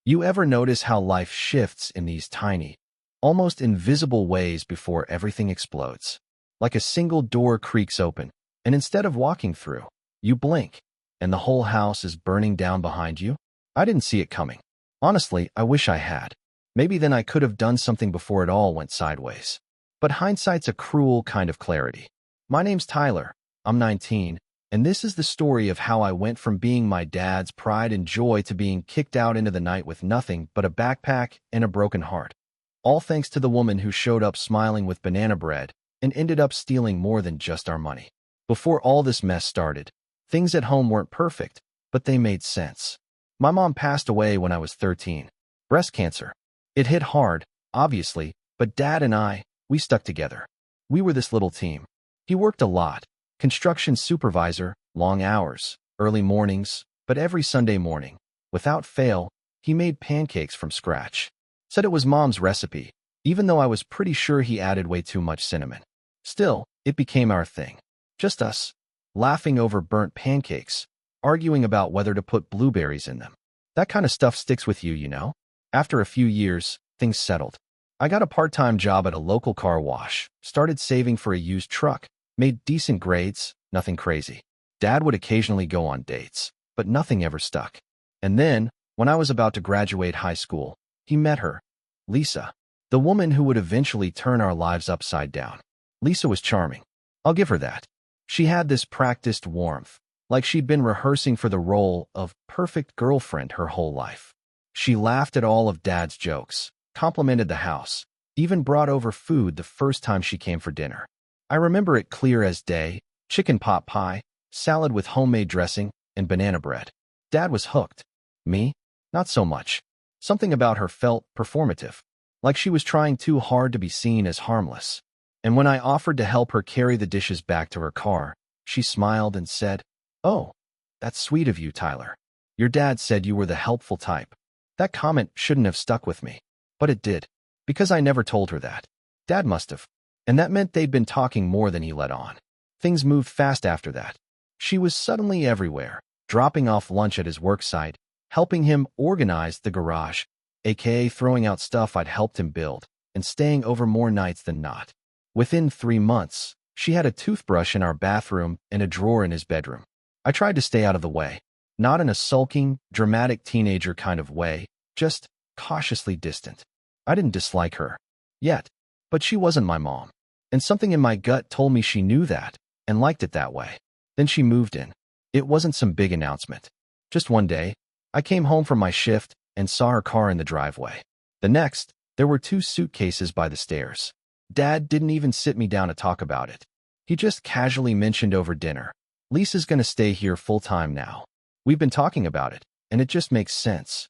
You ever notice how life shifts in these tiny, almost invisible ways before everything explodes? Like a single door creaks open, and instead of walking through, you blink, and the whole house is burning down behind you? I didn't see it coming. Honestly, I wish I had. Maybe then I could have done something before it all went sideways. But hindsight's a cruel kind of clarity. My name's Tyler. I'm 19, and this is the story of how I went from being my dad's pride and joy to being kicked out into the night with nothing but a backpack and a broken heart. All thanks to the woman who showed up smiling with banana bread and ended up stealing more than just our money. Before all this mess started, things at home weren't perfect, but they made sense. My mom passed away when I was 13. Breast cancer. It hit hard, obviously, but Dad and we stuck together. We were this little team. He worked a lot. Construction supervisor, long hours, early mornings, but every Sunday morning, without fail, he made pancakes from scratch. Said it was Mom's recipe, even though I was pretty sure he added way too much cinnamon. Still, it became our thing. Just us, laughing over burnt pancakes, arguing about whether to put blueberries in them. That kind of stuff sticks with you, you know? After a few years, things settled. I got a part-time job at a local car wash, started saving for a used truck, made decent grades, nothing crazy. Dad would occasionally go on dates, but nothing ever stuck. And then, when I was about to graduate high school, he met her, Lisa, the woman who would eventually turn our lives upside down. Lisa was charming. I'll give her that. She had this practiced warmth, like she'd been rehearsing for the role of perfect girlfriend her whole life. She laughed at all of Dad's jokes, complimented the house, even brought over food the first time she came for dinner. I remember it clear as day: chicken pot pie, salad with homemade dressing, and banana bread. Dad was hooked. Me? Not so much. Something about her felt performative, like she was trying too hard to be seen as harmless. And when I offered to help her carry the dishes back to her car, she smiled and said, "Oh, that's sweet of you, Tyler. Your dad said you were the helpful type." That comment shouldn't have stuck with me, but it did, because I never told her that. Dad must have. And that meant they'd been talking more than he let on. Things moved fast after that. She was suddenly everywhere, dropping off lunch at his work site, helping him organize the garage, aka throwing out stuff I'd helped him build, and staying over more nights than not. Within 3 months, she had a toothbrush in our bathroom and a drawer in his bedroom. I tried to stay out of the way, not in a sulking, dramatic teenager kind of way, just cautiously distant. I didn't dislike her yet, but she wasn't my mom, and something in my gut told me she knew that and liked it that way. Then she moved in. It wasn't some big announcement. Just one day, I came home from my shift and saw her car in the driveway. The next, there were 2 suitcases by the stairs. Dad didn't even sit me down to talk about it. He just casually mentioned over dinner, "Lisa's gonna stay here full-time now. We've been talking about it, and it just makes sense."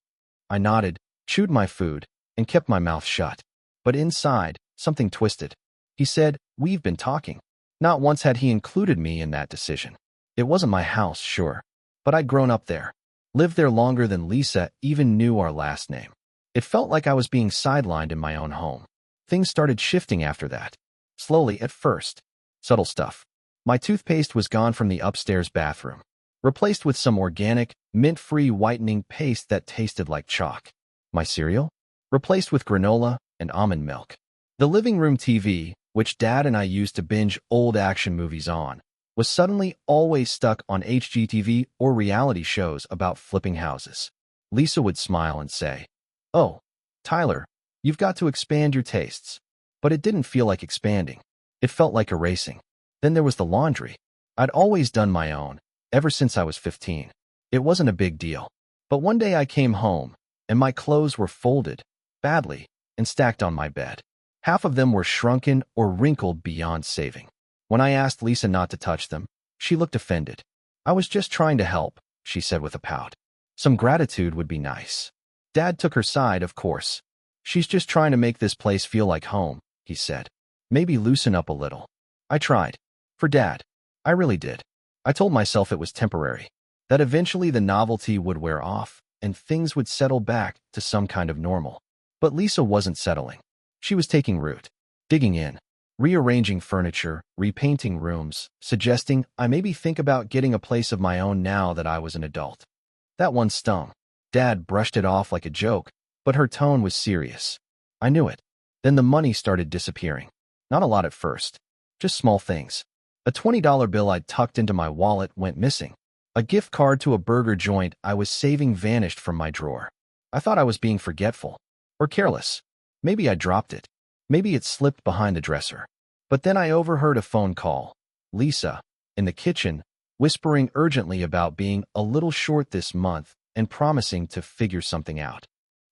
I nodded, chewed my food, and kept my mouth shut. But inside, something twisted. He said, "We've been talking." Not once had he included me in that decision. It wasn't my house, sure, but I'd grown up there, lived there longer than Lisa even knew our last name. It felt like I was being sidelined in my own home. Things started shifting after that. Slowly at first. Subtle stuff. My toothpaste was gone from the upstairs bathroom, replaced with some organic, mint-free whitening paste that tasted like chalk. My cereal? Replaced with granola and almond milk. The living room TV, which Dad and I used to binge old action movies on, was suddenly always stuck on HGTV or reality shows about flipping houses. Lisa would smile and say, "Oh, Tyler, you've got to expand your tastes." But it didn't feel like expanding. It felt like erasing. Then there was the laundry. I'd always done my own, ever since I was 15. It wasn't a big deal. But one day I came home, and my clothes were folded, badly, and stacked on my bed. Half of them were shrunken or wrinkled beyond saving. When I asked Lisa not to touch them, she looked offended. "I was just trying to help," she said with a pout. "Some gratitude would be nice." Dad took her side, of course. "She's just trying to make this place feel like home," he said. "Maybe loosen up a little." I tried. For Dad. I really did. I told myself it was temporary, that eventually the novelty would wear off and things would settle back to some kind of normal. But Lisa wasn't settling. She was taking root, digging in, rearranging furniture, repainting rooms, suggesting I maybe think about getting a place of my own now that I was an adult. That one stung. Dad brushed it off like a joke, but her tone was serious. I knew it. Then the money started disappearing. Not a lot at first. Just small things. A $20 bill I'd tucked into my wallet went missing. A gift card to a burger joint I was saving vanished from my drawer. I thought I was being forgetful. Or careless. Maybe I dropped it. Maybe it slipped behind the dresser. But then I overheard a phone call. Lisa, in the kitchen, whispering urgently about being a little short this month and promising to figure something out.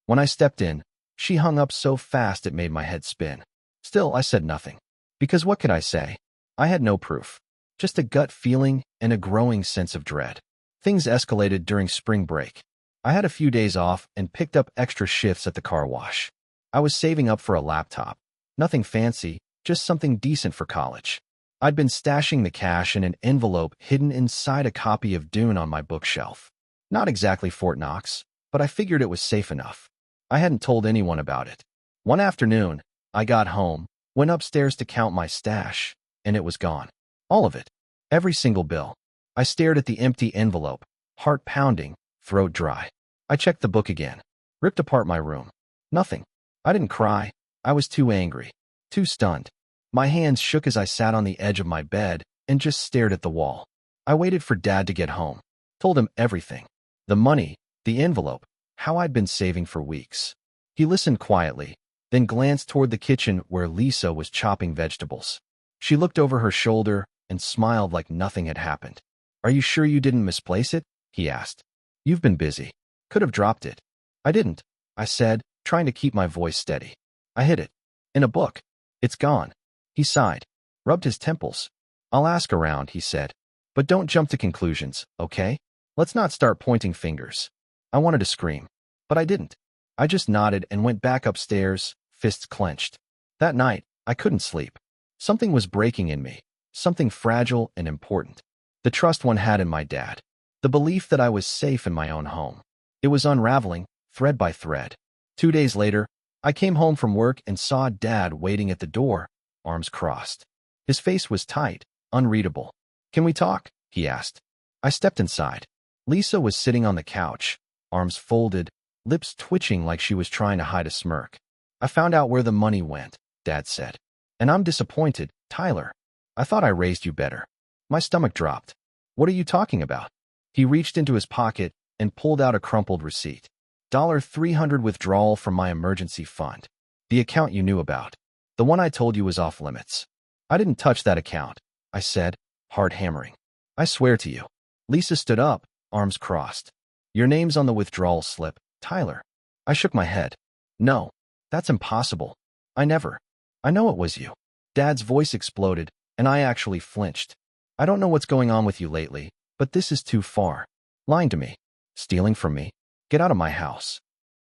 When I stepped in, she hung up so fast it made my head spin. Still, I said nothing. Because what could I say? I had no proof. Just a gut feeling and a growing sense of dread. Things escalated during spring break. I had a few days off and picked up extra shifts at the car wash. I was saving up for a laptop. Nothing fancy, just something decent for college. I'd been stashing the cash in an envelope hidden inside a copy of Dune on my bookshelf. Not exactly Fort Knox, but I figured it was safe enough. I hadn't told anyone about it. One afternoon, I got home, went upstairs to count my stash, and it was gone. All of it. Every single bill. I stared at the empty envelope, heart pounding, throat dry. I checked the book again. Ripped apart my room. Nothing. I didn't cry. I was too angry. Too stunned. My hands shook as I sat on the edge of my bed and just stared at the wall. I waited for Dad to get home. Told him everything. The money, the envelope, how I'd been saving for weeks. He listened quietly, then glanced toward the kitchen where Lisa was chopping vegetables. She looked over her shoulder and smiled like nothing had happened. "Are you sure you didn't misplace it?" he asked. "You've been busy. Could have dropped it." "I didn't," I said, trying to keep my voice steady. "I hid it. In a book. It's gone." He sighed, rubbed his temples. "I'll ask around," he said. "But don't jump to conclusions, okay? Let's not start pointing fingers." I wanted to scream, but I didn't. I just nodded and went back upstairs, fists clenched. That night, I couldn't sleep. Something was breaking in me, something fragile and important. The trust one had in my dad. The belief that I was safe in my own home. It was unraveling, thread by thread. 2 days later, I came home from work and saw Dad waiting at the door, arms crossed. His face was tight, unreadable. "Can we talk?" he asked. I stepped inside. Lisa was sitting on the couch, arms folded, lips twitching like she was trying to hide a smirk. "I found out where the money went," Dad said. "And I'm disappointed, Tyler. I thought I raised you better." My stomach dropped. "What are you talking about?" He reached into his pocket and pulled out a crumpled receipt. $300 withdrawal from my emergency fund. The account you knew about. The one I told you was off limits. "I didn't touch that account," I said, hard hammering. "I swear to you." Lisa stood up, arms crossed. "Your name's on the withdrawal slip, Tyler." I shook my head. "No, that's impossible. I never." "I know it was you." Dad's voice exploded, and I actually flinched. "I don't know what's going on with you lately, but this is too far. Lying to me. Stealing from me. Get out of my house."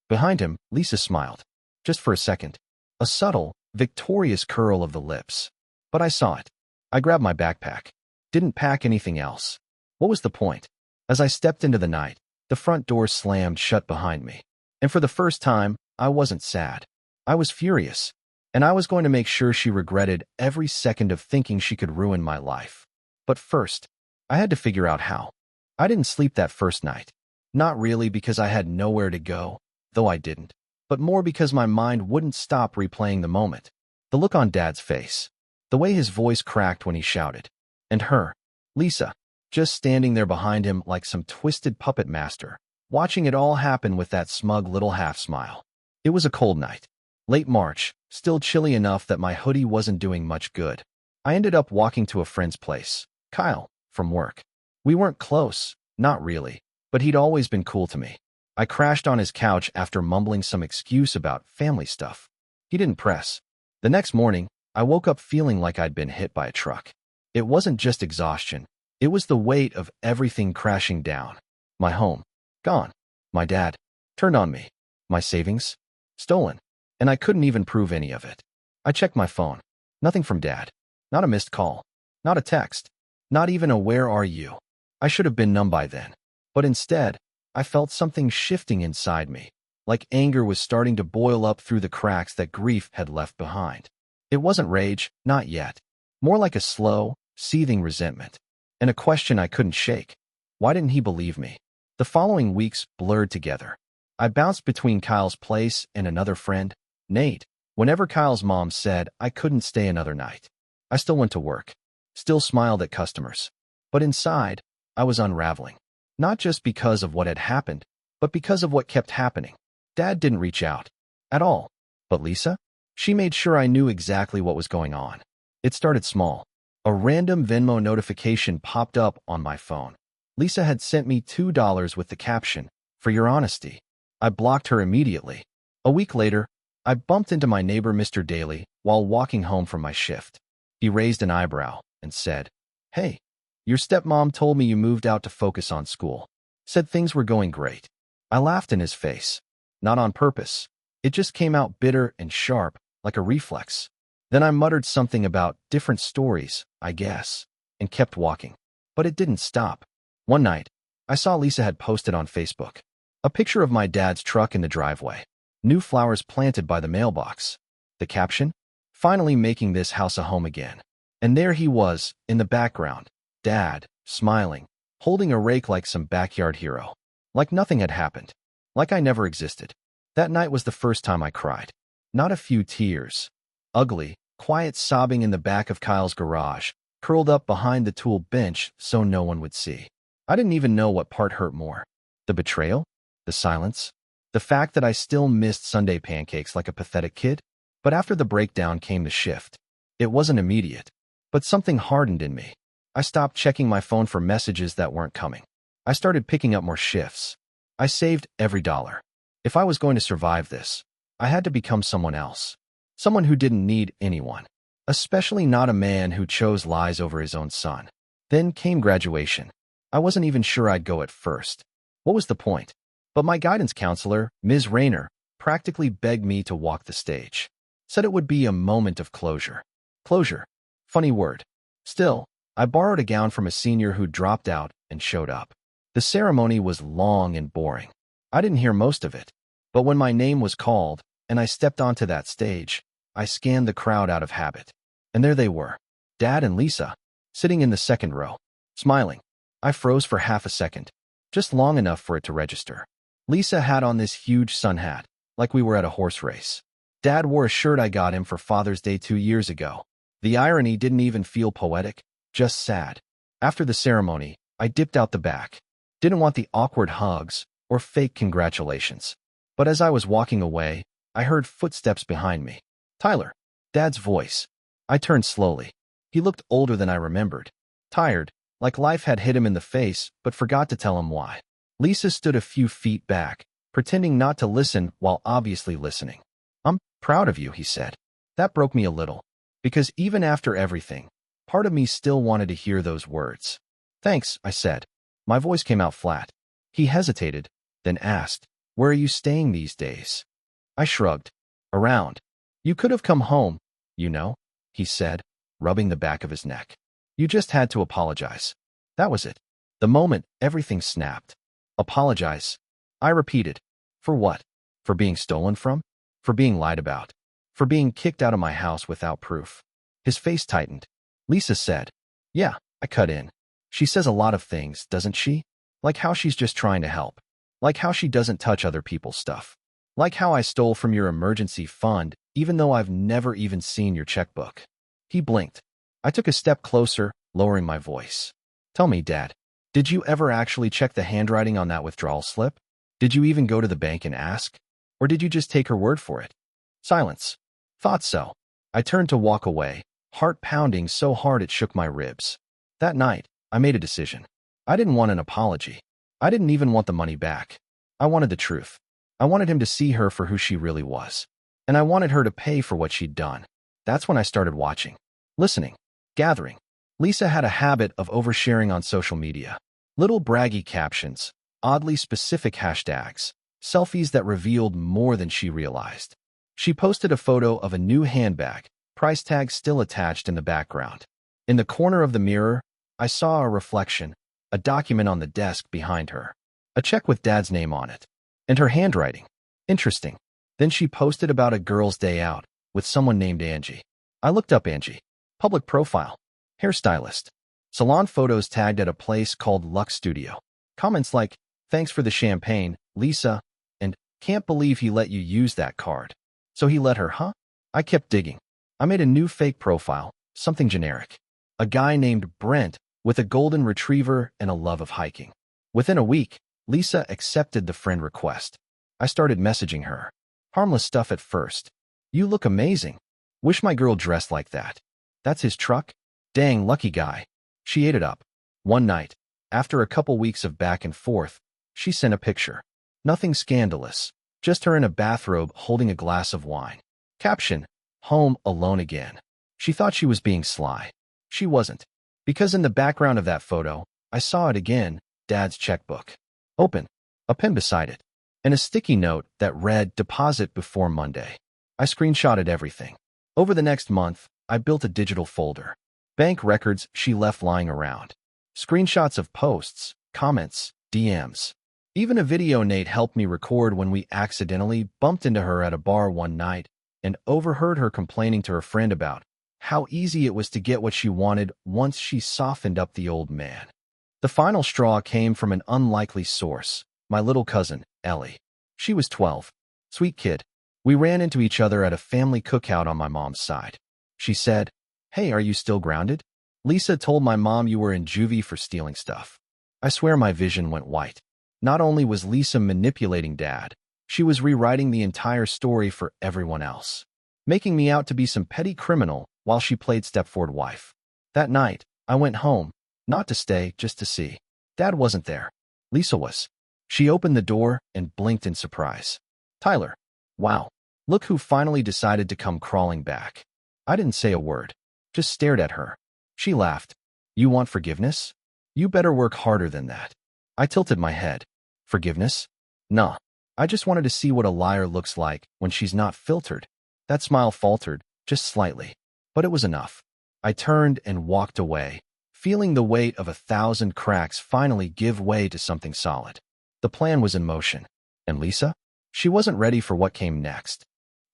Behind him, Lisa smiled. Just for a second. A subtle, victorious curl of the lips. But I saw it. I grabbed my backpack. Didn't pack anything else. What was the point? As I stepped into the night, the front door slammed shut behind me. And for the first time, I wasn't sad. I was furious. And I was going to make sure she regretted every second of thinking she could ruin my life. But first, I had to figure out how. I didn't sleep that first night. Not really because I had nowhere to go, though I didn't, but more because my mind wouldn't stop replaying the moment. The look on Dad's face. The way his voice cracked when he shouted. And her, Lisa, just standing there behind him like some twisted puppet master, watching it all happen with that smug little half-smile. It was a cold night. Late March, still chilly enough that my hoodie wasn't doing much good. I ended up walking to a friend's place, Kyle, from work. We weren't close, not really, but he'd always been cool to me. I crashed on his couch after mumbling some excuse about family stuff. He didn't press. The next morning, I woke up feeling like I'd been hit by a truck. It wasn't just exhaustion. It was the weight of everything crashing down. My home, gone. My dad, turned on me. My savings, stolen. And I couldn't even prove any of it. I checked my phone. Nothing from Dad. Not a missed call. Not a text. Not even a "where are you?" I should have been numb by then. But instead, I felt something shifting inside me, like anger was starting to boil up through the cracks that grief had left behind. It wasn't rage, not yet. More like a slow, seething resentment. And a question I couldn't shake. Why didn't he believe me? The following weeks blurred together. I bounced between Kyle's place and another friend, Nate. Whenever Kyle's mom said I couldn't stay another night, I still went to work, still smiled at customers. But inside, I was unraveling. Not just because of what had happened, but because of what kept happening. Dad didn't reach out. At all. But Lisa? She made sure I knew exactly what was going on. It started small. A random Venmo notification popped up on my phone. Lisa had sent me $2 with the caption, "For your honesty." I blocked her immediately. A week later, I bumped into my neighbor Mr. Daly while walking home from my shift. He raised an eyebrow and said, "Hey, your stepmom told me you moved out to focus on school. Said things were going great." I laughed in his face. Not on purpose. It just came out bitter and sharp, like a reflex. Then I muttered something about different stories, I guess, and kept walking. But it didn't stop. One night, I saw Lisa had posted on Facebook a picture of my dad's truck in the driveway, new flowers planted by the mailbox. The caption, "Finally making this house a home again." And there he was, in the background, Dad, smiling, holding a rake like some backyard hero. Like nothing had happened. Like I never existed. That night was the first time I cried. Not a few tears. Ugly, quiet sobbing in the back of Kyle's garage, curled up behind the tool bench so no one would see. I didn't even know what part hurt more. The betrayal? The silence? The fact that I still missed Sunday pancakes like a pathetic kid? But after the breakdown came the shift. It wasn't immediate. But something hardened in me. I stopped checking my phone for messages that weren't coming. I started picking up more shifts. I saved every dollar. If I was going to survive this, I had to become someone else. Someone who didn't need anyone. Especially not a man who chose lies over his own son. Then came graduation. I wasn't even sure I'd go at first. What was the point? But my guidance counselor, Ms. Rayner, practically begged me to walk the stage. Said it would be a moment of closure. Closure. Funny word. Still, I borrowed a gown from a senior who dropped out and showed up. The ceremony was long and boring. I didn't hear most of it. But when my name was called and I stepped onto that stage, I scanned the crowd out of habit. And there they were, Dad and Lisa, sitting in the second row, smiling. I froze for half a second, just long enough for it to register. Lisa had on this huge sun hat, like we were at a horse race. Dad wore a shirt I got him for Father's Day 2 years ago. The irony didn't even feel poetic, just sad. After the ceremony, I dipped out the back. Didn't want the awkward hugs or fake congratulations. But as I was walking away, I heard footsteps behind me. Tyler, Dad's voice. I turned slowly. He looked older than I remembered. Tired, like life had hit him in the face, but forgot to tell him why. Lisa stood a few feet back, pretending not to listen while obviously listening. "I'm proud of you," he said. That broke me a little, because even after everything, part of me still wanted to hear those words. "Thanks," I said. My voice came out flat. He hesitated, then asked, "Where are you staying these days?" I shrugged. "Around. You could have come home, you know," he said, rubbing the back of his neck. "You just had to apologize." That was it. The moment everything snapped. Apologize. I repeated. For what? For being stolen from? For being lied about? For being kicked out of my house without proof? His face tightened. Lisa said, "Yeah," I cut in. "She says a lot of things, doesn't she? Like how she's just trying to help. Like how she doesn't touch other people's stuff. Like how I stole from your emergency fund, even though I've never even seen your checkbook." He blinked. I took a step closer, lowering my voice. "Tell me, Dad, did you ever actually check the handwriting on that withdrawal slip? Did you even go to the bank and ask? Or did you just take her word for it?" Silence. Thought so. I turned to walk away, heart pounding so hard it shook my ribs. That night, I made a decision. I didn't want an apology. I didn't even want the money back. I wanted the truth. I wanted him to see her for who she really was. And I wanted her to pay for what she'd done. That's when I started watching, listening, gathering. Lisa had a habit of oversharing on social media. Little braggy captions, oddly specific hashtags, selfies that revealed more than she realized. She posted a photo of a new handbag, price tag still attached in the background. In the corner of the mirror, I saw a reflection, a document on the desk behind her. A check with Dad's name on it. And her handwriting. Interesting. Then she posted about a girl's day out with someone named Angie. I looked up Angie. Public profile. Hairstylist. Salon photos tagged at a place called Lux Studio. Comments like, "Thanks for the champagne, Lisa," and Can't believe he let you use that card. So he let her, huh? I kept digging. I made a new fake profile, something generic. A guy named Brent with a golden retriever and a love of hiking. Within a week, Lisa accepted the friend request. I started messaging her. Harmless stuff at first. You look amazing. Wish my girl dressed like that. That's his truck? Dang, lucky guy. She ate it up. One night, after a couple weeks of back and forth, she sent a picture. Nothing scandalous. Just her in a bathrobe holding a glass of wine. Caption, home alone again. She thought she was being sly. She wasn't. Because in the background of that photo, I saw it again, Dad's checkbook. Open. A pen beside it. And a sticky note that read, deposit before Monday. I screenshotted everything. Over the next month, I built a digital folder. Bank records she left lying around. Screenshots of posts, comments, DMs. Even a video Nate helped me record when we accidentally bumped into her at a bar one night and overheard her complaining to her friend about how easy it was to get what she wanted once she softened up the old man. The final straw came from an unlikely source, my little cousin, Ellie. She was 12. Sweet kid. We ran into each other at a family cookout on my mom's side. She said, "Hey, are you still grounded? Lisa told my mom you were in juvie for stealing stuff." I swear my vision went white. Not only was Lisa manipulating Dad, she was rewriting the entire story for everyone else, making me out to be some petty criminal while she played Stepford wife. That night, I went home, not to stay, just to see. Dad wasn't there. Lisa was. She opened the door and blinked in surprise. "Tyler. Wow. Look who finally decided to come crawling back." I didn't say a word, just stared at her. She laughed. "You want forgiveness? You better work harder than that." I tilted my head. "Forgiveness? Nah. I just wanted to see what a liar looks like when she's not filtered." That smile faltered, just slightly. But it was enough. I turned and walked away, feeling the weight of 1,000 cracks finally give way to something solid. The plan was in motion. And Lisa? She wasn't ready for what came next.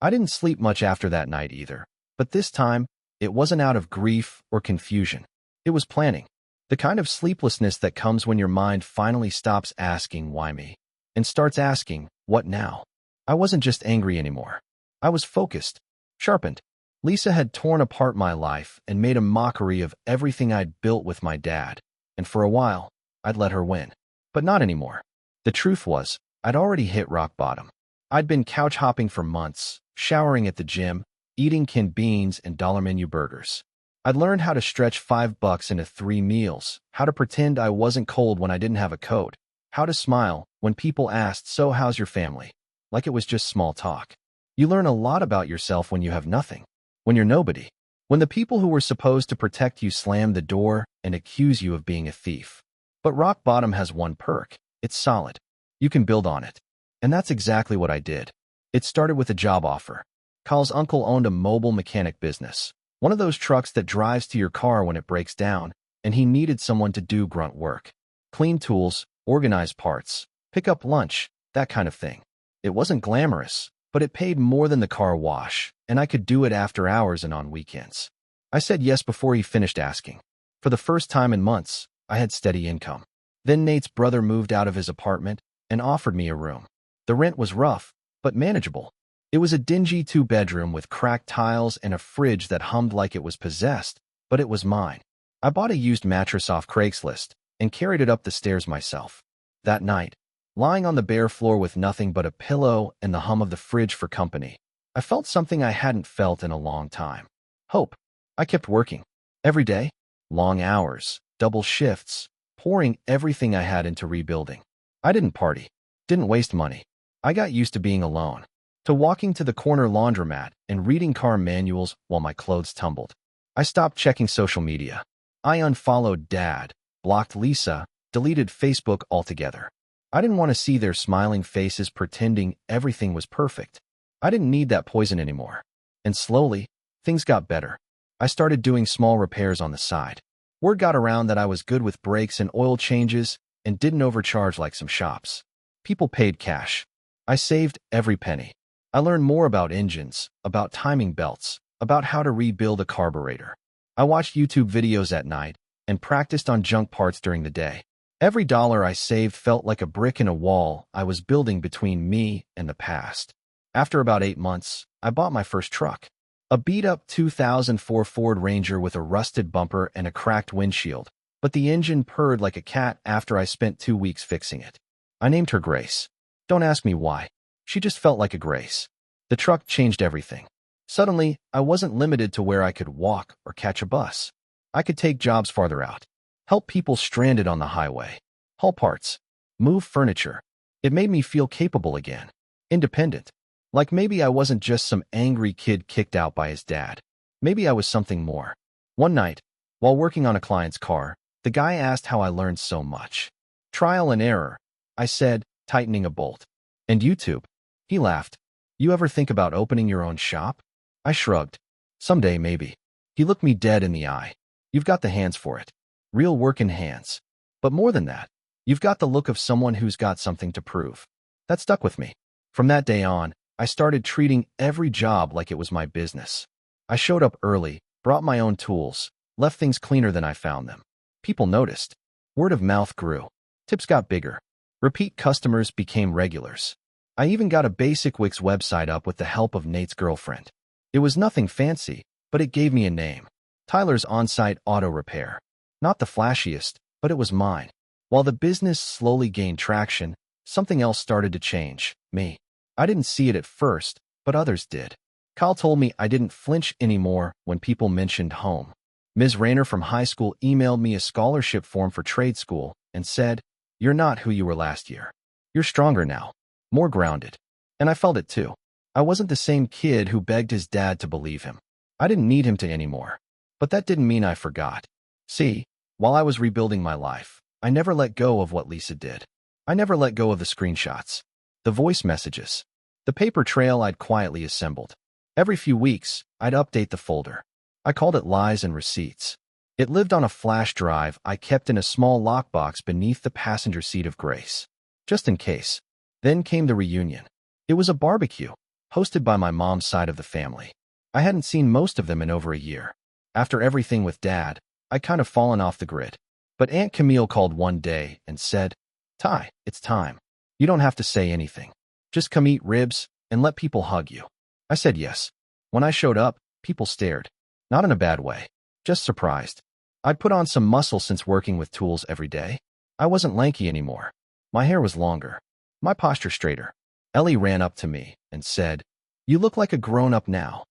I didn't sleep much after that night either. But this time, it wasn't out of grief or confusion. It was planning. The kind of sleeplessness that comes when your mind finally stops asking, "Why me?" and starts asking, "What now?" I wasn't just angry anymore. I was focused, sharpened. Lisa had torn apart my life and made a mockery of everything I'd built with my dad, and for a while, I'd let her win. But not anymore. The truth was, I'd already hit rock bottom. I'd been couch hopping for months, showering at the gym, eating canned beans and dollar menu burgers. I'd learned how to stretch $5 into 3 meals, how to pretend I wasn't cold when I didn't have a coat, how to smile when people asked, "So how's your family?" like it was just small talk. You learn a lot about yourself when you have nothing, when you're nobody, when the people who were supposed to protect you slam the door and accuse you of being a thief. But rock bottom has one perk. It's solid. You can build on it. And that's exactly what I did. It started with a job offer. Kyle's uncle owned a mobile mechanic business, one of those trucks that drives to your car when it breaks down, and he needed someone to do grunt work. Clean tools, organize parts, pick up lunch, that kind of thing. It wasn't glamorous, but it paid more than the car wash, and I could do it after hours and on weekends. I said yes before he finished asking. For the first time in months, I had steady income. Then Nate's brother moved out of his apartment and offered me a room. The rent was rough, but manageable. It was a dingy 2-bedroom with cracked tiles and a fridge that hummed like it was possessed, but it was mine. I bought a used mattress off Craigslist and carried it up the stairs myself. That night, lying on the bare floor with nothing but a pillow and the hum of the fridge for company, I felt something I hadn't felt in a long time. Hope. I kept working. Every day. Long hours, double shifts, pouring everything I had into rebuilding. I didn't party. Didn't waste money. I got used to being alone, to walking to the corner laundromat and reading car manuals while my clothes tumbled. I stopped checking social media. I unfollowed Dad, blocked Lisa, deleted Facebook altogether. I didn't want to see their smiling faces pretending everything was perfect. I didn't need that poison anymore. And slowly, things got better. I started doing small repairs on the side. Word got around that I was good with brakes and oil changes and didn't overcharge like some shops. People paid cash. I saved every penny. I learned more about engines, about timing belts, about how to rebuild a carburetor. I watched YouTube videos at night and practiced on junk parts during the day. Every dollar I saved felt like a brick in a wall I was building between me and the past. After about 8 months, I bought my first truck. A beat-up 2004 Ford Ranger with a rusted bumper and a cracked windshield, but the engine purred like a cat after I spent 2 weeks fixing it. I named her Grace. Don't ask me why. She just felt like a grace. The truck changed everything. Suddenly, I wasn't limited to where I could walk or catch a bus. I could take jobs farther out, help people stranded on the highway, haul parts, move furniture. It made me feel capable again, independent. Like maybe I wasn't just some angry kid kicked out by his dad. Maybe I was something more. One night, while working on a client's car, the guy asked how I learned so much. Trial and error, I said, tightening a bolt. And YouTube? He laughed. You ever think about opening your own shop? I shrugged. Someday, maybe. He looked me dead in the eye. You've got the hands for it. Real work in hands. But more than that, you've got the look of someone who's got something to prove. That stuck with me. From that day on, I started treating every job like it was my business. I showed up early, brought my own tools, left things cleaner than I found them. People noticed. Word of mouth grew. Tips got bigger. Repeat customers became regulars. I even got a basic Wix website up with the help of Nate's girlfriend. It was nothing fancy, but it gave me a name. Tyler's On-Site Auto Repair. Not the flashiest, but it was mine. While the business slowly gained traction, something else started to change. Me. I didn't see it at first, but others did. Kyle told me I didn't flinch anymore when people mentioned home. Ms. Rayner from high school emailed me a scholarship form for trade school and said, "You're not who you were last year. You're stronger now, more grounded." And I felt it too. I wasn't the same kid who begged his dad to believe him. I didn't need him to anymore. But that didn't mean I forgot. See, while I was rebuilding my life, I never let go of what Lisa did. I never let go of the screenshots, the voice messages, the paper trail I'd quietly assembled. Every few weeks, I'd update the folder. I called it Lies and Receipts. It lived on a flash drive I kept in a small lockbox beneath the passenger seat of Grace. Just in case. Then came the reunion. It was a barbecue, hosted by my mom's side of the family. I hadn't seen most of them in over a year. After everything with Dad, I'd kind of fallen off the grid. But Aunt Camille called one day and said, "Ty, it's time. You don't have to say anything. Just come eat ribs and let people hug you." I said yes. When I showed up, people stared. Not in a bad way, just surprised. I'd put on some muscle since working with tools every day. I wasn't lanky anymore. My hair was longer, my posture straighter. Ellie ran up to me and said, "You look like a grown-up now."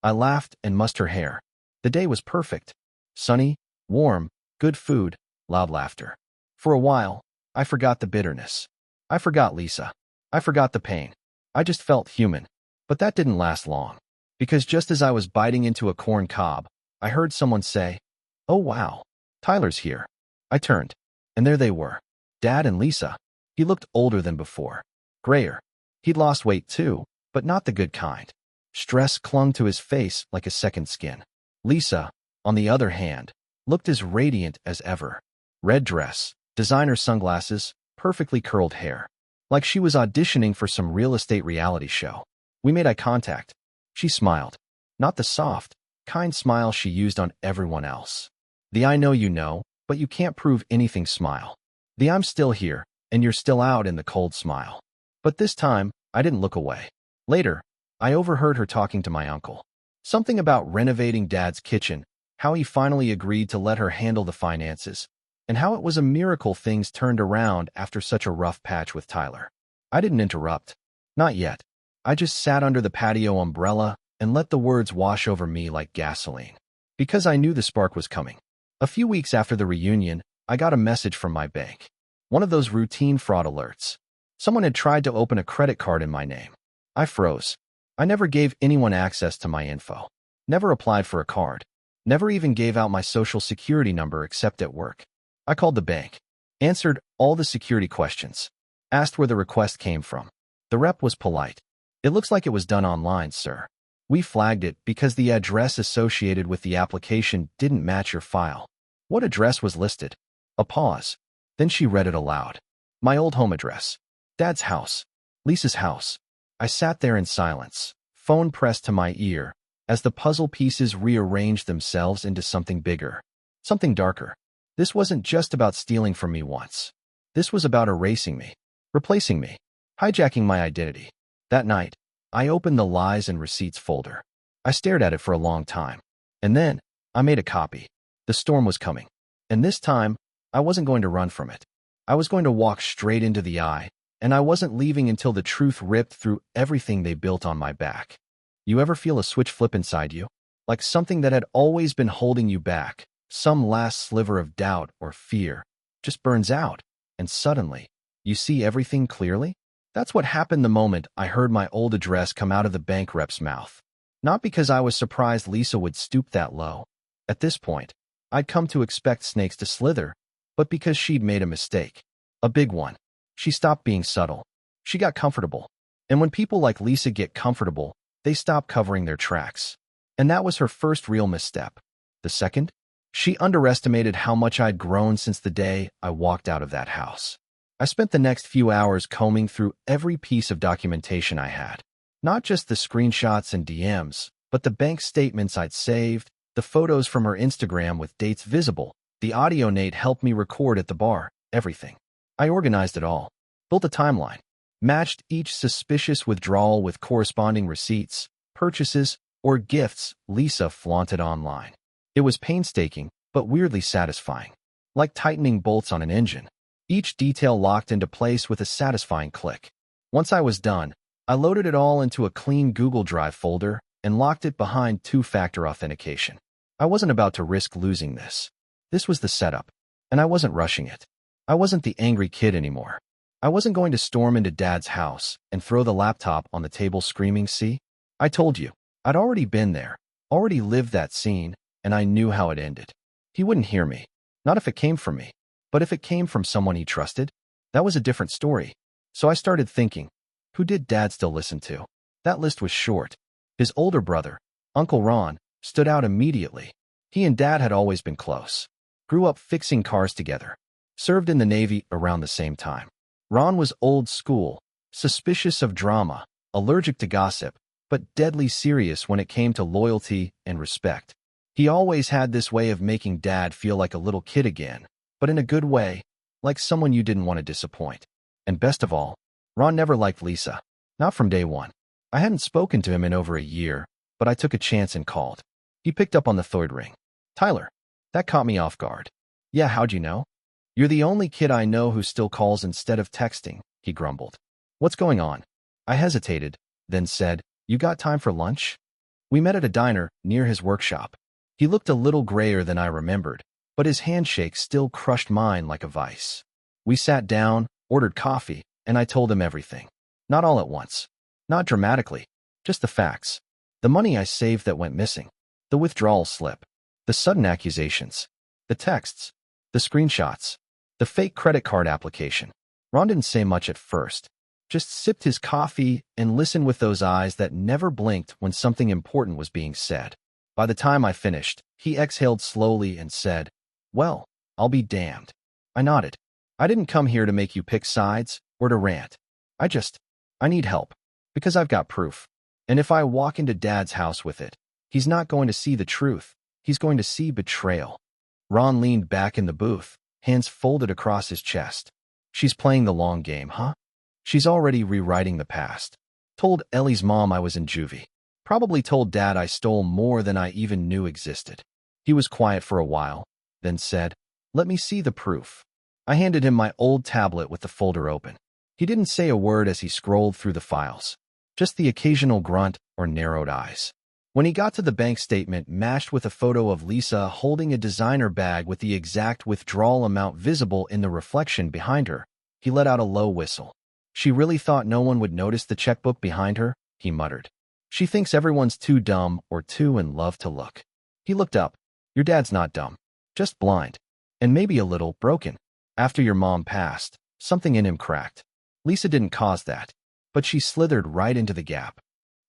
I laughed and mussed her hair. The day was perfect. Sunny, warm, good food, loud laughter. For a while, I forgot the bitterness. I forgot Lisa. I forgot the pain. I just felt human. But that didn't last long. Because just as I was biting into a corn cob, I heard someone say, "Oh wow, Tyler's here." I turned, and there they were. Dad and Lisa. He looked older than before. Grayer. He'd lost weight too, but not the good kind. Stress clung to his face like a second skin. Lisa, on the other hand, looked as radiant as ever. Red dress, designer sunglasses, perfectly curled hair. Like she was auditioning for some real estate reality show. We made eye contact. She smiled. Not the soft, kind smile she used on everyone else. The "I know you know, but you can't prove anything" smile. The "I'm still here, and you're still out" in the cold smile. But this time, I didn't look away. Later, I overheard her talking to my uncle. Something about renovating Dad's kitchen, how he finally agreed to let her handle the finances, and how it was a miracle things turned around after such a rough patch with Tyler. I didn't interrupt. Not yet. I just sat under the patio umbrella and let the words wash over me like gasoline. Because I knew the spark was coming. A few weeks after the reunion, I got a message from my bank. One of those routine fraud alerts. Someone had tried to open a credit card in my name. I froze. I never gave anyone access to my info. Never applied for a card. Never even gave out my social security number except at work. I called the bank. Answered all the security questions. Asked where the request came from. The rep was polite. "It looks like it was done online, sir. We flagged it because the address associated with the application didn't match your file." What address was listed? A pause. Then she read it aloud. My old home address. Dad's house. Lisa's house. I sat there in silence, phone pressed to my ear, as the puzzle pieces rearranged themselves into something bigger, something darker. This wasn't just about stealing from me once. This was about erasing me, replacing me, hijacking my identity. That night, I opened the lies and receipts folder. I stared at it for a long time. And then, I made a copy. The storm was coming. And this time, I wasn't going to run from it. I was going to walk straight into the eye, and I wasn't leaving until the truth ripped through everything they built on my back. You ever feel a switch flip inside you? Like something that had always been holding you back, some last sliver of doubt or fear, just burns out, and suddenly, you see everything clearly? That's what happened the moment I heard my old address come out of the bank rep's mouth. Not because I was surprised Lisa would stoop that low. At this point, I'd come to expect snakes to slither, but because she'd made a mistake. A big one. She stopped being subtle. She got comfortable. And when people like Lisa get comfortable, they stop covering their tracks. And that was her first real misstep. The second? She underestimated how much I'd grown since the day I walked out of that house. I spent the next few hours combing through every piece of documentation I had. Not just the screenshots and DMs, but the bank statements I'd saved, the photos from her Instagram with dates visible, the audio Nate helped me record at the bar, everything. I organized it all, built a timeline, matched each suspicious withdrawal with corresponding receipts, purchases, or gifts Lisa flaunted online. It was painstaking, but weirdly satisfying. Like tightening bolts on an engine. Each detail locked into place with a satisfying click. Once I was done, I loaded it all into a clean Google Drive folder and locked it behind two-factor authentication. I wasn't about to risk losing this. This was the setup, and I wasn't rushing it. I wasn't the angry kid anymore. I wasn't going to storm into Dad's house and throw the laptop on the table screaming, "See? I told you." I'd already been there, already lived that scene, and I knew how it ended. He wouldn't hear me. Not if it came from me. But if it came from someone he trusted, that was a different story. So I started thinking, who did Dad still listen to? That list was short. His older brother, Uncle Ron, stood out immediately. He and Dad had always been close. Grew up fixing cars together. Served in the Navy around the same time. Ron was old school, suspicious of drama, allergic to gossip, but deadly serious when it came to loyalty and respect. He always had this way of making Dad feel like a little kid again, but in a good way, like someone you didn't want to disappoint. And best of all, Ron never liked Lisa. Not from day one. I hadn't spoken to him in over a year, but I took a chance and called. He picked up on the third ring. "Tyler." That caught me off guard. "Yeah, how'd you know?" "You're the only kid I know who still calls instead of texting," he grumbled. "What's going on?" I hesitated, then said, "You got time for lunch?" We met at a diner near his workshop. He looked a little grayer than I remembered, but his handshake still crushed mine like a vice. We sat down, ordered coffee, and I told him everything. Not all at once. Not dramatically. Just the facts. The money I saved that went missing. The withdrawal slip. The sudden accusations. The texts. The screenshots. The fake credit card application. Ron didn't say much at first. Just sipped his coffee and listened with those eyes that never blinked when something important was being said. By the time I finished, he exhaled slowly and said, "Well, I'll be damned." I nodded. "I didn't come here to make you pick sides or to rant. I need help. Because I've got proof. And if I walk into Dad's house with it, he's not going to see the truth. He's going to see betrayal." Ron leaned back in the booth, hands folded across his chest. "She's playing the long game, huh? She's already rewriting the past. Told Ellie's mom I was in juvie. Probably told Dad I stole more than I even knew existed." He was quiet for a while, then said, "Let me see the proof." I handed him my old tablet with the folder open. He didn't say a word as he scrolled through the files. Just the occasional grunt or narrowed eyes. When he got to the bank statement matched with a photo of Lisa holding a designer bag with the exact withdrawal amount visible in the reflection behind her, he let out a low whistle. "She really thought no one would notice the checkbook behind her," he muttered. "She thinks everyone's too dumb or too in love to look." He looked up. "Your dad's not dumb. Just blind. And maybe a little broken. After your mom passed, something in him cracked. Lisa didn't cause that, but she slithered right into the gap."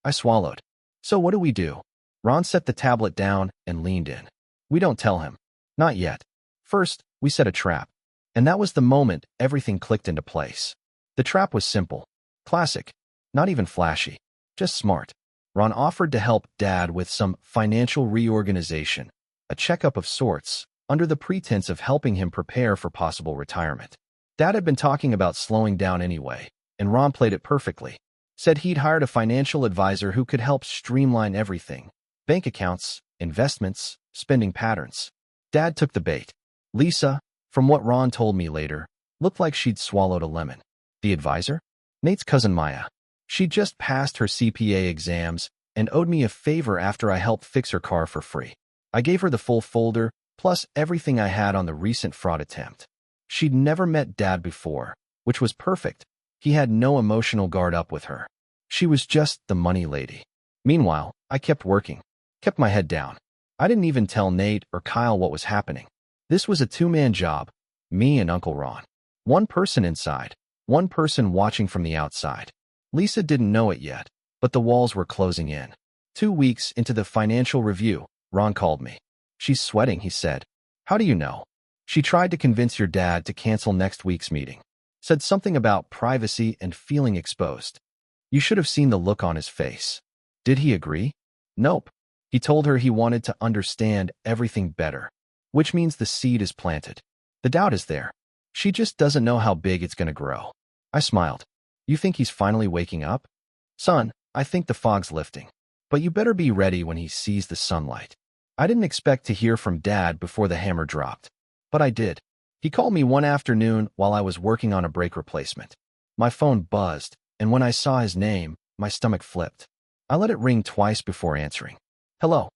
I swallowed. "So what do we do?" Ron set the tablet down and leaned in. "We don't tell him. Not yet. First, we set a trap." And that was the moment everything clicked into place. The trap was simple. Classic. Not even flashy. Just smart. Ron offered to help Dad with some financial reorganization, a checkup of sorts, under the pretense of helping him prepare for possible retirement. Dad had been talking about slowing down anyway, and Ron played it perfectly. Said he'd hired a financial advisor who could help streamline everything: bank accounts, investments, spending patterns. Dad took the bait. Lisa, from what Ron told me later, looked like she'd swallowed a lemon. The advisor? Nate's cousin Maya. She'd just passed her CPA exams and owed me a favor after I helped fix her car for free. I gave her the full folder, plus everything I had on the recent fraud attempt. She'd never met Dad before, which was perfect. He had no emotional guard up with her. She was just the money lady. Meanwhile, I kept working, kept my head down. I didn't even tell Nate or Kyle what was happening. This was a two-man job, me and Uncle Ron. One person inside, one person watching from the outside. Lisa didn't know it yet, but the walls were closing in. 2 weeks into the financial review, Ron called me. "She's sweating," he said. "How do you know?" "She tried to convince your dad to cancel next week's meeting. Said something about privacy and feeling exposed. You should have seen the look on his face." "Did he agree?" "Nope. He told her he wanted to understand everything better, which means the seed is planted. The doubt is there. She just doesn't know how big it's going to grow." I smiled. "You think he's finally waking up?" "Son, I think the fog's lifting. But you better be ready when he sees the sunlight." I didn't expect to hear from Dad before the hammer dropped, but I did. He called me one afternoon while I was working on a brake replacement. My phone buzzed, and when I saw his name, my stomach flipped. I let it ring twice before answering. "Hello."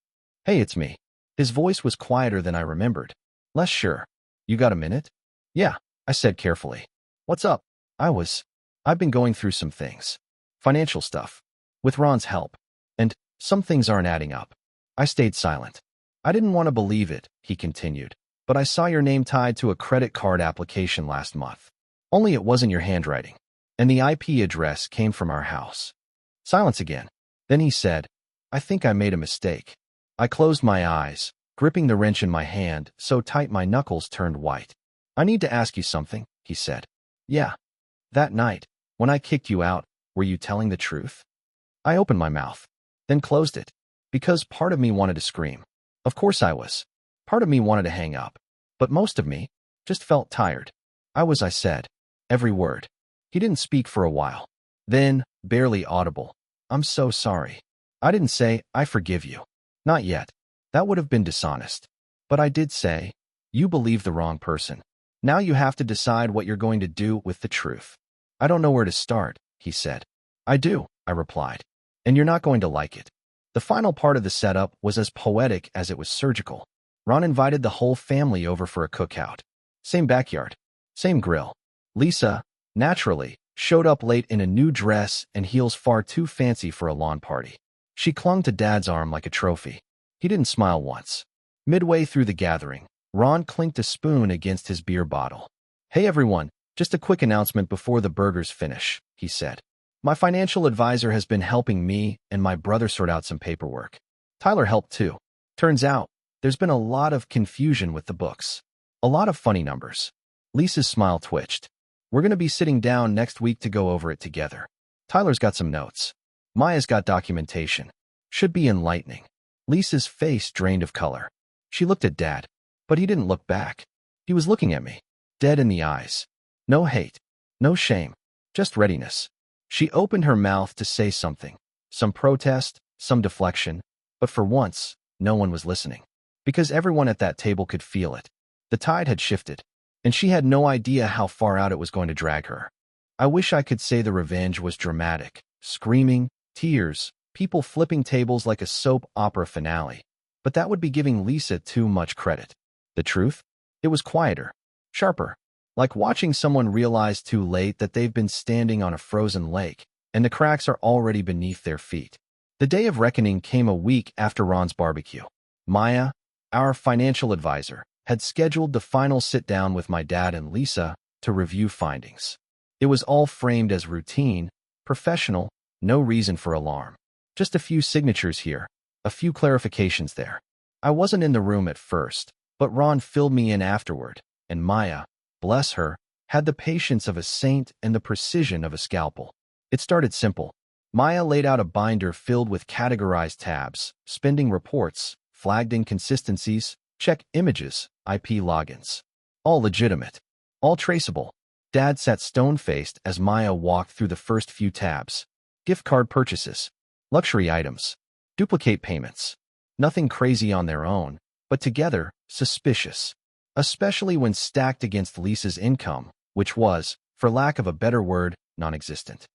"Hey, it's me." His voice was quieter than I remembered. Less sure. "You got a minute?" "Yeah," I said carefully. "What's up?" I've been going through some things. Financial stuff. With Ron's help. And some things aren't adding up." I stayed silent. "I didn't want to believe it," he continued, "but I saw your name tied to a credit card application last month. Only it wasn't your handwriting. And the IP address came from our house." Silence again. Then he said, "I think I made a mistake." I closed my eyes, gripping the wrench in my hand so tight my knuckles turned white. "I need to ask you something," he said. "Yeah. That night, when I kicked you out, were you telling the truth?" I opened my mouth, then closed it, because part of me wanted to scream. Of course I was. Part of me wanted to hang up. But most of me just felt tired. I said. Every word. He didn't speak for a while. Then, barely audible, "I'm so sorry." I didn't say, "I forgive you." Not yet. That would have been dishonest. But I did say, "You believe the wrong person. Now you have to decide what you're going to do with the truth." "I don't know where to start," he said. "I do," I replied. "And you're not going to like it." The final part of the setup was as poetic as it was surgical. Ron invited the whole family over for a cookout. Same backyard. Same grill. Lisa, naturally, showed up late in a new dress and heels far too fancy for a lawn party. She clung to Dad's arm like a trophy. He didn't smile once. Midway through the gathering, Ron clinked a spoon against his beer bottle. "Hey everyone, just a quick announcement before the burgers finish," he said. "My financial advisor has been helping me and my brother sort out some paperwork. Tyler helped too. Turns out, there's been a lot of confusion with the books. A lot of funny numbers." Lisa's smile twitched. "We're going to be sitting down next week to go over it together. Tyler's got some notes. Maya's got documentation. Should be enlightening." Lisa's face drained of color. She looked at Dad, but he didn't look back. He was looking at me, dead in the eyes. No hate, no shame, just readiness. She opened her mouth to say something, some protest, some deflection, but for once, no one was listening. Because everyone at that table could feel it. The tide had shifted, and she had no idea how far out it was going to drag her. I wish I could say the revenge was dramatic, screaming, tears, people flipping tables like a soap opera finale, but that would be giving Lisa too much credit. The truth? It was quieter, sharper, like watching someone realize too late that they've been standing on a frozen lake, and the cracks are already beneath their feet. The day of reckoning came a week after Ron's barbecue. Maya, our financial advisor, had scheduled the final sit-down with my dad and Lisa to review findings. It was all framed as routine, professional, no reason for alarm. Just a few signatures here, a few clarifications there. I wasn't in the room at first, but Ron filled me in afterward, and Maya, bless her, had the patience of a saint and the precision of a scalpel. It started simple. Maya laid out a binder filled with categorized tabs, spending reports, flagged inconsistencies, Check images, IP logins. All legitimate. All traceable. Dad sat stone-faced as Maya walked through the first few tabs. Gift card purchases. Luxury items. Duplicate payments. Nothing crazy on their own, but together, suspicious. Especially when stacked against Lisa's income, which was, for lack of a better word, non-existent.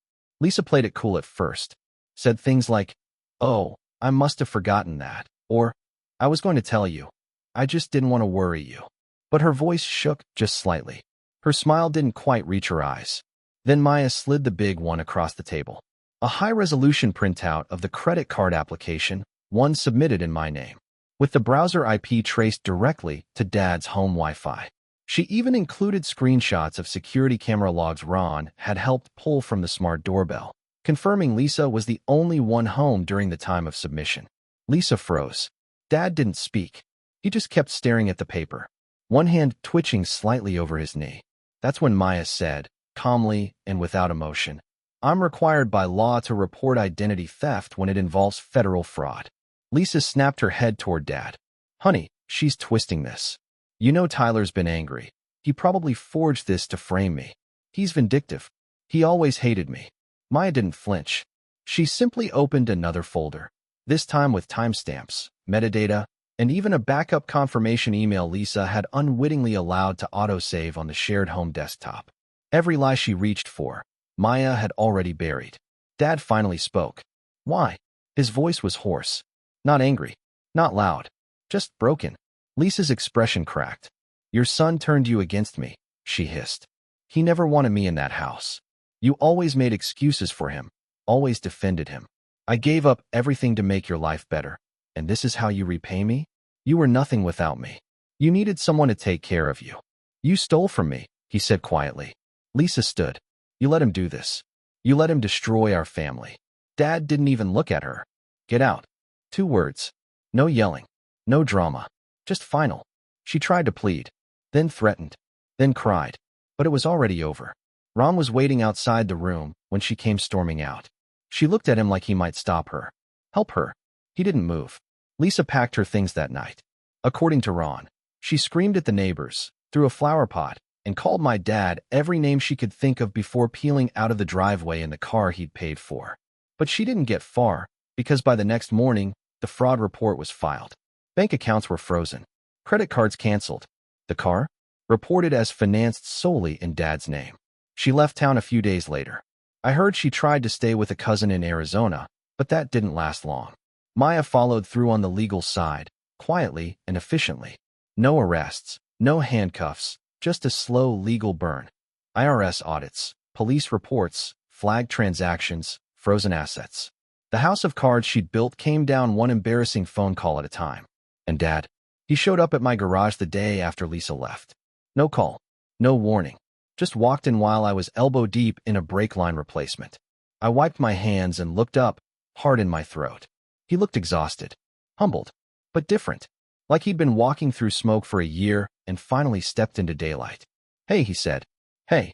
Lisa played it cool at first. Said things like, "Oh, I must have forgotten that," or, "I was going to tell you. I just didn't want to worry you." But her voice shook just slightly. Her smile didn't quite reach her eyes. Then Maya slid the big one across the table. A high-resolution printout of the credit card application, one submitted in my name, with the browser IP traced directly to Dad's home Wi-Fi. She even included screenshots of security camera logs Ron had helped pull from the smart doorbell, confirming Lisa was the only one home during the time of submission. Lisa froze. Dad didn't speak. He just kept staring at the paper, one hand twitching slightly over his knee. That's when Maya said, calmly and without emotion, "I'm required by law to report identity theft when it involves federal fraud." Lisa snapped her head toward Dad. "Honey, she's twisting this. You know Tyler's been angry. He probably forged this to frame me. He's vindictive. He always hated me." Maya didn't flinch. She simply opened another folder, this time with timestamps, metadata, and even a backup confirmation email Lisa had unwittingly allowed to autosave on the shared home desktop. Every lie she reached for, Maya had already buried. Dad finally spoke. "Why?" His voice was hoarse. Not angry. Not loud. Just broken. Lisa's expression cracked. "Your son turned you against me," she hissed. "He never wanted me in that house. You always made excuses for him, always defended him. I gave up everything to make your life better, and this is how you repay me? You were nothing without me. You needed someone to take care of you. You stole from me," he said quietly. Lisa stood. "You let him do this. You let him destroy our family." Dad didn't even look at her. "Get out." 2 words. No yelling. No drama. Just final. She tried to plead, then threatened, then cried. But it was already over. Ron was waiting outside the room when she came storming out. She looked at him like he might stop her. Help her. He didn't move. Lisa packed her things that night. According to Ron, she screamed at the neighbors, threw a flower pot, and called my dad every name she could think of before peeling out of the driveway in the car he'd paid for. But she didn't get far, because by the next morning, the fraud report was filed. Bank accounts were frozen. Credit cards canceled. The car? Reported as financed solely in Dad's name. She left town a few days later. I heard she tried to stay with a cousin in Arizona, but that didn't last long. Maya followed through on the legal side, quietly and efficiently. No arrests, no handcuffs, just a slow legal burn. IRS audits, police reports, flagged transactions, frozen assets. The house of cards she'd built came down one embarrassing phone call at a time. And Dad? He showed up at my garage the day after Lisa left. No call, no warning. Just walked in while I was elbow deep in a brake line replacement. I wiped my hands and looked up, heart in my throat. He looked exhausted, humbled, but different, like he'd been walking through smoke for a year and finally stepped into daylight. "Hey," he said. "Hey."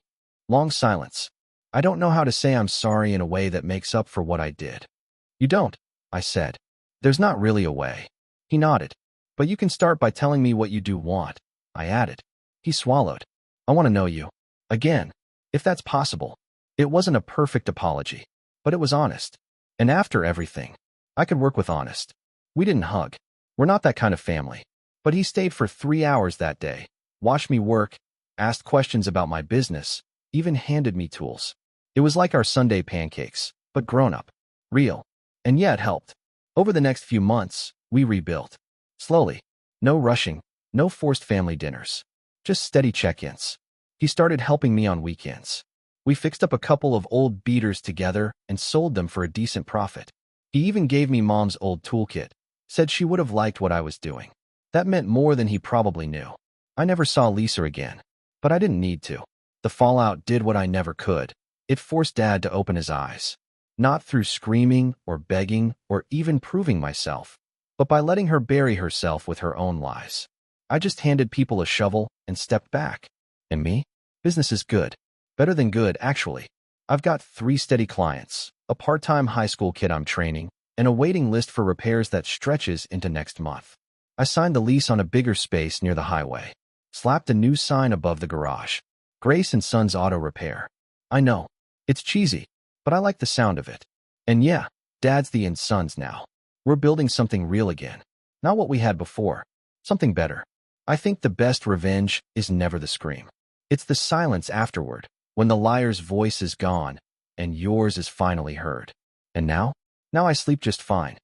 Long silence. "I don't know how to say I'm sorry in a way that makes up for what I did." "You don't," I said. "There's not really a way." He nodded. "But you can start by telling me what you do want," I added. He swallowed. "I want to know you. Again. If that's possible." It wasn't a perfect apology, but it was honest. And after everything, I could work with honest. We didn't hug. We're not that kind of family. But he stayed for 3 hours that day, watched me work, asked questions about my business, even handed me tools. It was like our Sunday pancakes, but grown up. Real. And yet helped. Over the next few months, we rebuilt. Slowly. No rushing, no forced family dinners. Just steady check-ins. He started helping me on weekends. We fixed up a couple of old beaters together and sold them for a decent profit. He even gave me Mom's old toolkit, said she would have liked what I was doing. That meant more than he probably knew. I never saw Lisa again, but I didn't need to. The fallout did what I never could. It forced Dad to open his eyes. Not through screaming or begging or even proving myself, but by letting her bury herself with her own lies. I just handed people a shovel and stepped back. And me? Business is good. Better than good, actually. I've got 3 steady clients, a part-time high school kid I'm training, and a waiting list for repairs that stretches into next month. I signed the lease on a bigger space near the highway. Slapped a new sign above the garage. Grace and Sons Auto Repair. I know. It's cheesy, but I like the sound of it. And yeah, Dad's the and Sons now. We're building something real again. Not what we had before. Something better. I think the best revenge is never the scream. It's the silence afterward, when the liar's voice is gone, and yours is finally heard. And now? Now I sleep just fine.